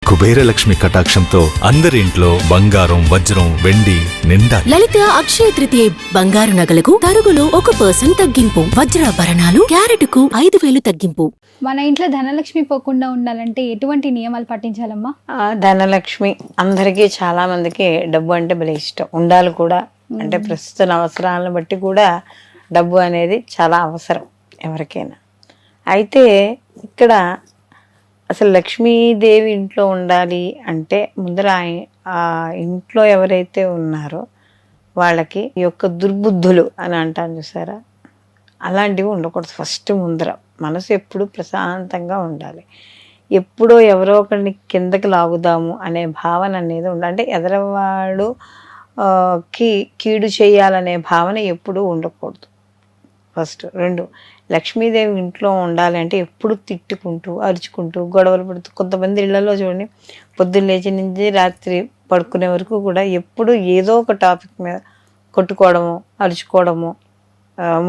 కుబేర లక్ష్మి కటాక్షంతో అందరి ఇంట్లో బంగారం, వజ్రం, వెండి నిండా. లలిత అక్షయ తృతీయ బంగారు నగలకు తరుగులో 1% తగ్గింపు, వజ్రాభరణాలు క్యారెట్కు 5,000 తగ్గింపు. మన ఇంట్లో ధనలక్ష్మి పోకుండా ఉండాలంటే ఎటువంటి నియమాలు పాటించాలమ్మా? ధనలక్ష్మి అందరికీ చాలా మందికి డబ్బు అంటే భలే ఇష్టం, ఉండాలి కూడా. అంటే ప్రస్తుత అవసరాలను బట్టి కూడా డబ్బు అనేది చాలా అవసరం ఎవరికైనా. అయితే ఇక్కడ అసలు లక్ష్మీదేవి ఇంట్లో ఉండాలి అంటే ముందర ఆ ఇంట్లో ఎవరైతే ఉన్నారో వాళ్ళకి ఈ యొక్క దుర్బుద్ధులు అని అంటాను చూసారా, అలాంటివి ఉండకూడదు. ఫస్ట్ ముందర మనసు ఎప్పుడు ప్రశాంతంగా ఉండాలి. ఎప్పుడో ఎవరో ఒకరిని కిందకి లాగుదాము అనే భావన అనేది ఉండాలి. అంటే ఎదరవాడు కీడు చేయాలనే భావన ఎప్పుడూ ఉండకూడదు ఫస్ట్. 2, లక్ష్మీదేవి ఇంట్లో ఉండాలి అంటే ఎప్పుడు తిట్టుకుంటూ, అరుచుకుంటూ, గొడవలు పడుతూ. కొంతమంది ఇళ్లలో చూడండి, పొద్దున్న లేచి నుంచి రాత్రి పడుకునే వరకు కూడా ఎప్పుడు ఏదో ఒక టాపిక్ మీద కొట్టుకోవడము, అరుచుకోవడము,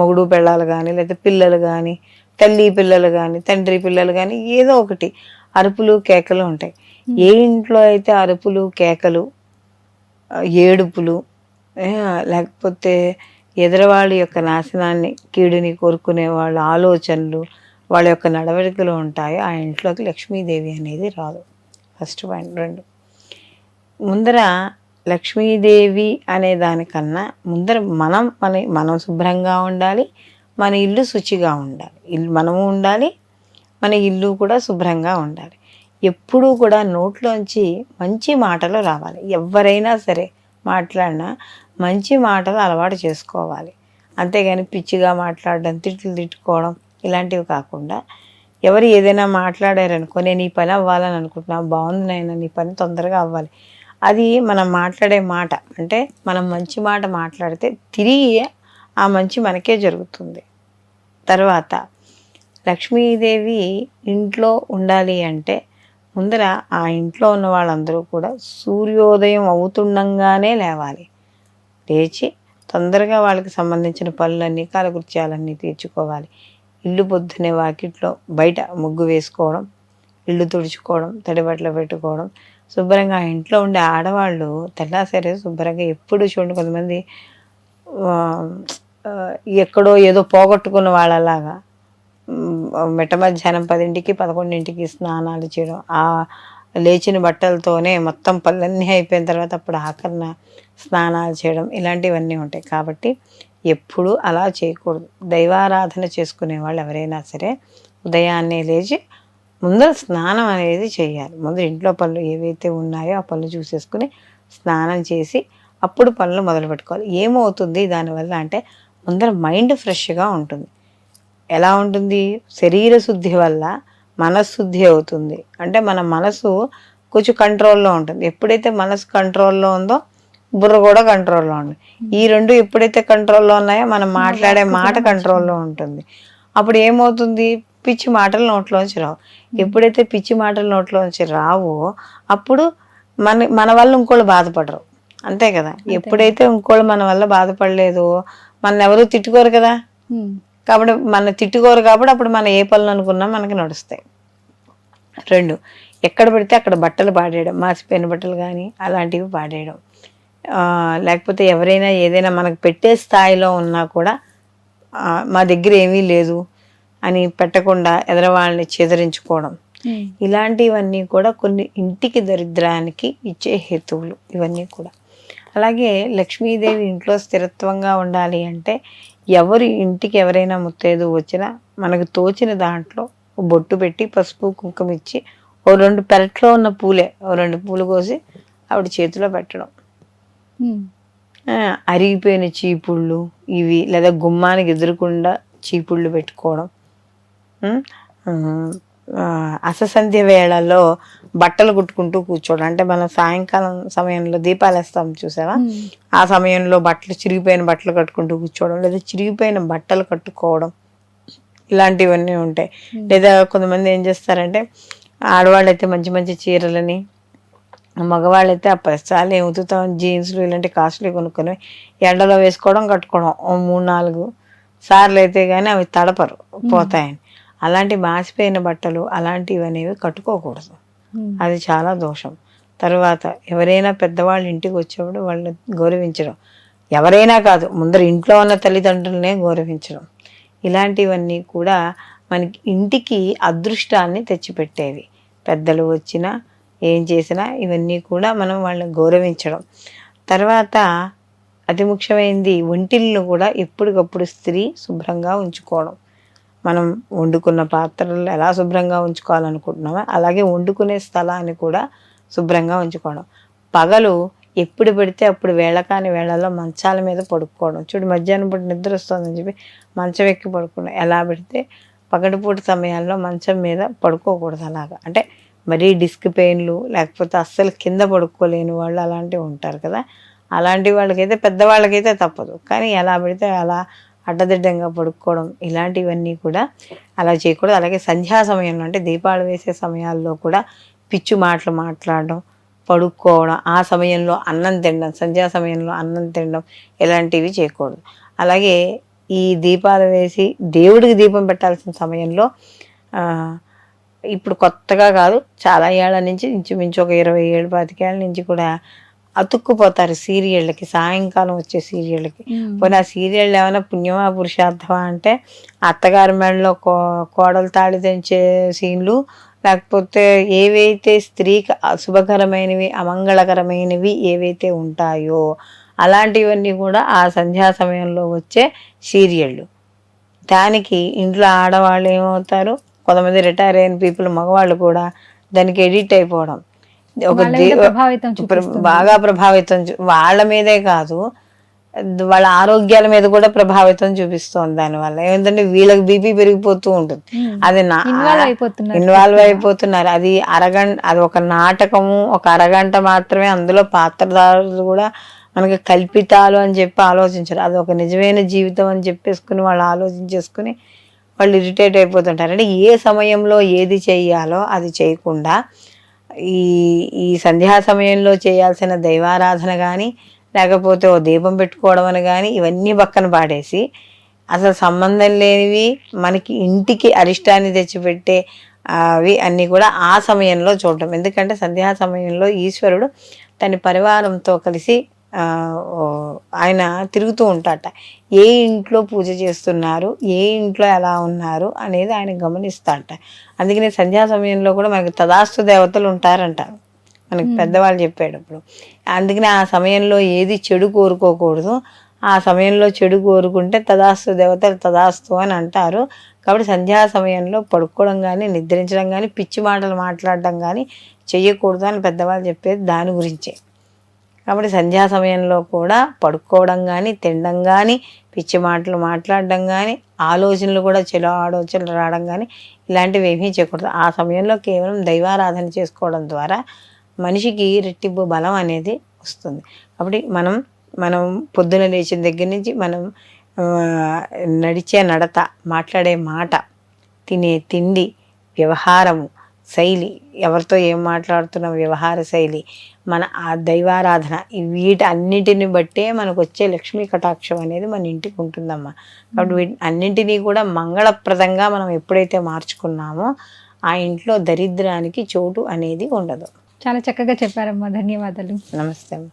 మొగుడు పెళ్ళాలు కానీ, లేదా పిల్లలు కానీ, తల్లి పిల్లలు కానీ, తండ్రి పిల్లలు కానీ, ఏదో ఒకటి అరుపులు కేకలు ఉంటాయి. ఏ ఇంట్లో అయితే అరుపులు కేకలు, ఏడుపులు, లేకపోతే ఎదురవాళ్ళ యొక్క నాశనాన్ని, కీడుని కోరుకునే వాళ్ళ ఆలోచనలు, వాళ్ళ యొక్క నడవడికలు ఉంటాయో ఆ ఇంట్లోకి లక్ష్మీదేవి అనేది రాదు. First point. 2, ముందర లక్ష్మీదేవి అనే దానికన్నా ముందర మనం శుభ్రంగా ఉండాలి, మన ఇల్లు శుచిగా ఉండాలి. మనము ఉండాలి, మన ఇల్లు కూడా శుభ్రంగా ఉండాలి. ఎప్పుడూ కూడా నోట్లోంచి మంచి మాటలు రావాలి. ఎవరైనా సరే మాట్లాడినా మంచి మాటలు అలవాటు చేసుకోవాలి. అంతేగాని పిచ్చిగా మాట్లాడడం, తిట్టుకోవడం ఇలాంటివి కాకుండా, ఎవరు ఏదైనా మాట్లాడారనుకో, నేను ఈ పని అవ్వాలని అనుకుంటున్నా, బాగుంది నాయన, నీ పని తొందరగా అవ్వాలి. అది మనం మాట్లాడే మాట. అంటే మనం మంచి మాట మాట్లాడితే తిరిగి ఆ మంచి మనకే జరుగుతుంది. తర్వాత లక్ష్మీదేవి ఇంట్లో ఉండాలి అంటే ముందర ఆ ఇంట్లో ఉన్న వాళ్ళందరూ కూడా సూర్యోదయం అవుతుండగానే లేవాలి. లేచి తొందరగా వాళ్ళకి సంబంధించిన పనులన్నీ, కాలకృత్యాలన్నీ తీర్చుకోవాలి. ఇల్లు పొద్దునే వాకిట్లో బయట ముగ్గు వేసుకోవడం, ఇల్లు తుడుచుకోవడం, తడిబట్టలు పెట్టుకోవడం, శుభ్రంగా ఇంట్లో ఉండే ఆడవాళ్ళు తెల్లాసరే శుభ్రంగా. ఎప్పుడు చూడండి, కొంతమంది ఎక్కడో ఏదో పోగొట్టుకున్న వాళ్ళలాగా మిట్ట మధ్యాహ్నం 10ంటికి 11ంటికి స్నానాలు చేయడం, ఆ లేచిన బట్టలతోనే మొత్తం పనులన్నీ అయిపోయిన తర్వాత అప్పుడు ఆఖరణ స్నానాలు చేయడం, ఇలాంటివన్నీ ఉంటాయి. కాబట్టి ఎప్పుడూ అలా చేయకూడదు. దైవారాధన చేసుకునే వాళ్ళు ఎవరైనా సరే ఉదయాన్నే లేచి ముందర స్నానం అనేది చేయాలి. ముందు ఇంట్లో పనులు ఏవైతే ఉన్నాయో ఆ పనులు చూసేసుకుని స్నానం చేసి అప్పుడు పనులు మొదలు పెట్టుకోవాలి. ఏమవుతుంది దానివల్ల అంటే ముందర మైండ్ ఫ్రెష్గా ఉంటుంది. ఎలా ఉంటుంది? శరీర శుద్ధి వల్ల మనశుద్ధి అవుతుంది. అంటే మన మనసు కొంచెం కంట్రోల్లో ఉంటుంది. ఎప్పుడైతే మనసు కంట్రోల్లో ఉందో బుర్ర కూడా కంట్రోల్లో ఉంది. ఈ 2 ఎప్పుడైతే కంట్రోల్లో ఉన్నాయో మనం మాట్లాడే మాట కంట్రోల్లో ఉంటుంది. అప్పుడు ఏమవుతుంది? పిచ్చి మాటలు నోట్లోంచి రావు. ఎప్పుడైతే పిచ్చి మాటలు నోట్లోంచి రావో అప్పుడు మన వల్ల ఇంకోళ్ళు బాధపడరు. అంతే కదా. ఎప్పుడైతే ఇంకోళ్ళు మన వల్ల బాధపడలేదు, మన ఎవరు తిట్టుకోరు కదా. కాబట్టి మన తిట్టుకోరు కాబట్టి అప్పుడు మనం ఏ పనులు అనుకున్నా మనకి నడుస్తాయి. 2, ఎక్కడ పడితే అక్కడ బట్టలు పాడేయడం, మాసిపోయిన బట్టలు కానీ అలాంటివి పాడేయడం. లేకపోతే ఎవరైనా ఏదైనా మనకు పెట్టే స్థాయిలో ఉన్నా కూడా మా దగ్గర ఏమీ లేదు అని పెట్టకుండా ఎదరవాళ్ళని చెదరించుకోవడం, ఇలాంటివన్నీ కూడా కొన్ని ఇంటికి దరిద్రానికి ఇచ్చే హేతువులు ఇవన్నీ కూడా. అలాగే లక్ష్మీదేవి ఇంట్లో స్థిరత్వంగా ఉండాలి అంటే ఎవరి ఇంటికి ఎవరైనా ముత్తైదు వచ్చినా మనకు తోచిన దాంట్లో బొట్టు పెట్టి పసుపు కుంకుమ ఇచ్చి 2 పెరట్లో ఉన్న పూలే 2 పూలు కోసి ఆవిడ చేతిలో పెట్టడం. అరిగిపోయిన చీపుళ్ళు ఇవి, లేదా గుమ్మానికి ఎదురుకుండా చీపుళ్ళు పెట్టుకోవడం. అససంధ్య వేళల్లో బట్టలు కుట్టుకుంటూ కూర్చోవడం. అంటే మనం సాయంకాలం సమయంలో దీపాలు వేస్తాం చూసావా, ఆ సమయంలో చిరిగిపోయిన బట్టలు కట్టుకుంటూ కూర్చోవడం, లేదా చిరిగిపోయిన బట్టలు కట్టుకోవడం, ఇలాంటివన్నీ ఉంటాయి. లేదా కొంతమంది ఏం చేస్తారంటే ఆడవాళ్ళు అయితే మంచి మంచి చీరలని, మగవాళ్ళైతే ఆ పైసాలు ఏముతాం జీన్స్లు ఇలాంటి కాస్ట్లీ కొనుక్కొని ఎండలో వేసుకోవడం, కట్టుకోవడం 3-4 సార్లు అయితే కానీ అవి తడపరు, పోతాయని. అలాంటి మాసిపోయిన బట్టలు అలాంటివి అనేవి కట్టుకోకూడదు. అది చాలా దోషం. తర్వాత ఎవరైనా పెద్దవాళ్ళు ఇంటికి వచ్చేప్పుడు వాళ్ళని గౌరవించడం, ఎవరైనా కాదు ముందర ఇంట్లో ఉన్న తల్లిదండ్రులనే గౌరవించడం, ఇలాంటివన్నీ కూడా మనకి ఇంటికి అదృష్టాన్ని తెచ్చిపెట్టేవి. పెద్దలు వచ్చినా ఏం చేసినా ఇవన్నీ కూడా మనం వాళ్ళని గౌరవించడం. తర్వాత అతి ముఖ్యమైనది వంటిల్ని కూడా ఎప్పటికప్పుడు స్త్రీ శుభ్రంగా ఉంచుకోవడం. మనం వండుకున్న పాత్రలు ఎలా శుభ్రంగా ఉంచుకోవాలనుకుంటున్నామో అలాగే వండుకునే స్థలాన్ని కూడా శుభ్రంగా ఉంచుకోవడం. పగలు ఎప్పుడు పెడితే అప్పుడు వేళకాని వేళల్లో మంచాల మీద పడుకోవడం. చూడు మధ్యాహ్నం పూట నిద్ర వస్తుందని చెప్పి మంచం ఎక్కి పడుకోవడం. ఎలా పెడితే పగటిపూట సమయాల్లో మంచం మీద పడుకోకూడదు. అలాగా అంటే మరీ డిస్క్ పెయిన్లు లేకపోతే అస్సలు కింద పడుకోలేని వాళ్ళు అలాంటివి ఉంటారు కదా, అలాంటి వాళ్ళకైతే పెద్దవాళ్ళకైతే తప్పదు. కానీ ఎలా పెడితే అలా అడ్డదిడ్డంగా పడుకోవడం ఇలాంటివన్నీ కూడా అలా చేయకూడదు. అలాగే సంధ్యా సమయంలో అంటే దీపాలు వేసే సమయాల్లో కూడా పిచ్చు మాటలు మాట్లాడడం, పడుకోవడం, ఆ సమయంలో అన్నం తినడం, సంధ్యా సమయంలో అన్నం తినడం ఇలాంటివి చేయకూడదు. అలాగే ఈ దీపాలు వేసి దేవుడికి దీపం పెట్టాల్సిన సమయంలో ఇప్పుడు కొత్తగా కాదు, చాలా ఏళ్ల నుంచి ఇంచుమించు ఒక 20 ఏళ్ళు 25 ఏళ్ళ నుంచి కూడా అతుక్కుపోతారు సీరియళ్ళకి, సాయంకాలం వచ్చే సీరియళ్ళకి. పోనీ ఆ సీరియళ్ళు ఏమైనా పుణ్యమా పురుషార్థమా అంటే అత్తగారి మెడలో కోడలు తాళి తెంచే సీన్లు, లేకపోతే ఏవైతే స్త్రీకి అశుభకరమైనవి అమంగళకరమైనవి ఏవైతే ఉంటాయో అలాంటివన్నీ కూడా ఆ సంధ్యా సమయంలో వచ్చే సీరియళ్ళు. దానికి ఇంట్లో ఆడవాళ్ళు ఏమవుతారు, కొంతమంది రిటైర్ అయిన పీపుల్ మగవాళ్ళు కూడా దానికి ఎడిట్ అయిపోవడం, ఒక బాగా ప్రభావితం వాళ్ళ మీదే కాదు వాళ్ళ ఆరోగ్యాల మీద కూడా ప్రభావితం చూపిస్తుంది. దానివల్ల ఏమిటంటే వీళ్ళకి బీపీ పెరిగిపోతూ ఉంటుంది. అది ఇన్వాల్వ్ అయిపోతున్నారు. అది అది ఒక నాటకము, ఒక అరగంట మాత్రమే. అందులో పాత్రధారులు కూడా మనకి కల్పితాలు అని చెప్పి ఆలోచించారు. అది ఒక నిజమైన జీవితం అని చెప్పేసుకుని వాళ్ళు ఆలోచించేసుకుని వాళ్ళు ఇరిటేట్ అయిపోతుంటారు. అంటే ఏ సమయంలో ఏది చెయ్యాలో అది చేయకుండా ఈ సంధ్యా సమయంలో చేయాల్సిన దైవారాధన కానీ లేకపోతే ఓ దీపం పెట్టుకోవడం అని కానీ ఇవన్నీ పక్కన పాడేసి అసలు సంబంధం లేనివి మనకి ఇంటికి అరిష్టాన్ని తెచ్చిపెట్టే అవి అన్నీ కూడా ఆ సమయంలో చూడటం. ఎందుకంటే సంధ్యా సమయంలో ఈశ్వరుడు తన పరివారంతో కలిసి ఆయన తిరుగుతూ ఉంటాట. ఏ ఇంట్లో పూజ చేస్తున్నారు, ఏ ఇంట్లో ఎలా ఉన్నారు అనేది ఆయన గమనిస్తాడట. అందుకనే సంధ్యా సమయంలో కూడా మనకి తదాస్తు దేవతలు ఉంటారంట, మనకి పెద్దవాళ్ళు చెప్పేటప్పుడు. అందుకనే ఆ సమయంలో ఏది చెడు కోరుకోకూడదు. ఆ సమయంలో చెడు కోరుకుంటే తదాస్తు దేవతలు తదాస్తు అని అంటారు. కాబట్టి సంధ్యా సమయంలో పడుకోవడం కానీ నిద్రించడం కానీ పిచ్చి మాటలు మాట్లాడడం కానీ చెయ్యకూడదు అని పెద్దవాళ్ళు చెప్పేది దాని గురించే. కాబట్టి సంధ్యా సమయంలో కూడా పడుకోవడం కానీ తినడం కానీ పిచ్చి మాటలు మాట్లాడడం కానీ ఆలోచనలు కూడా చెలో ఆలోచనలు రావడం కానీ ఇలాంటివి ఏమీ చేయకూడదు. ఆ సమయంలో కేవలం దైవారాధన చేసుకోవడం ద్వారా మనిషికి రెట్టింపు బలం అనేది వస్తుంది. కాబట్టి మనం పొద్దున లేచిన దగ్గర నుంచి మనం నడిచే నడత, మాట్లాడే మాట, తినే తిండి, వ్యవహారము శైలి, ఎవరితో ఏం మాట్లాడుతున్న వ్యవహార శైలి, మన ఆ దైవారాధన, వీటి అన్నిటిని బట్టే మనకు వచ్చే లక్ష్మీ కటాక్షం అనేది మన ఇంటికి ఉంటుందమ్మా. కాబట్టి వీటి అన్నింటినీ కూడా మంగళప్రదంగా మనం ఎప్పుడైతే మార్చుకున్నామో ఆ ఇంట్లో దరిద్రానికి చోటు అనేది ఉండదు. చాలా చక్కగా చెప్పారమ్మా, ధన్యవాదాలు. నమస్తే అమ్మా.